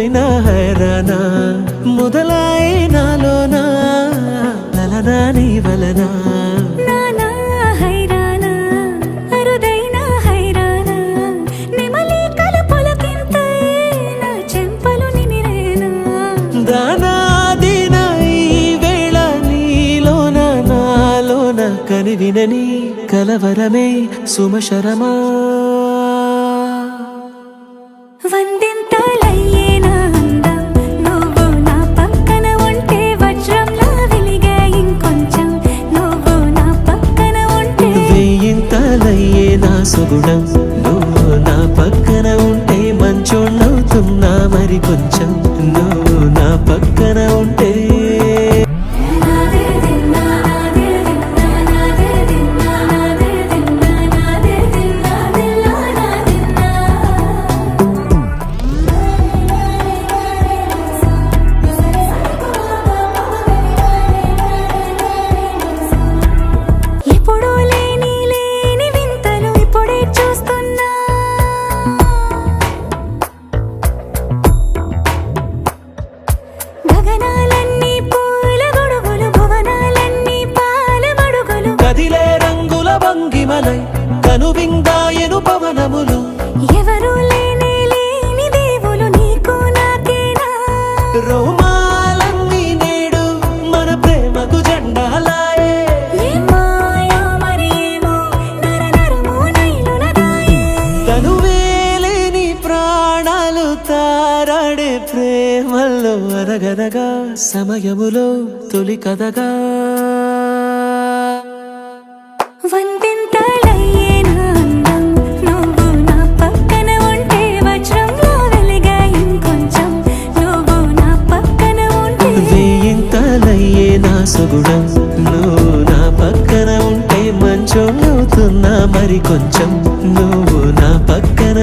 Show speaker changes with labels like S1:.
S1: అరుదైన హైరానా మొదలాయే నాలోనా లలనా నీ వలనా కనివినని కలవరమే సుమశరమా
S2: వందింతలయ్యేనా అందం నువ్వు నా పక్కన ఉంటే వజ్రంలా వెలిగే ఇంకొంచెం నువ్వు నా పక్కన ఉంటే
S1: వేయింతలయ్యేనా సుగుణం నువ్వు నా పక్కన ఉంటే మంచోణ్ణవుతున్నా మరి కొంచెం నువ్వు నా పక్కన ఉంటే కనువిందాయను పవనములు
S2: ఎవరు లేని దేవులు నీకు నాకేనా
S1: రోమాలన్నీ నేడు మన ప్రేమకు జెండాలాయే తనువేలేని ప్రాణాలు తారాడే ప్రేమల్లో అనగనగా సమయములో తొలి కథగా
S2: వందింతలయ్యేనా అందం నువ్వు నా పక్కన ఉంటే వజ్రంలా వెలిగే ఇంకొంచెం నువ్వు నా పక్కన ఉంటే
S1: వేయింతలయ్యేనా సుగుణం నువ్వు నా పక్కన ఉంటే మంచోణ్ణవుతున్నా మరి కొంచెం నువ్వు నా పక్కన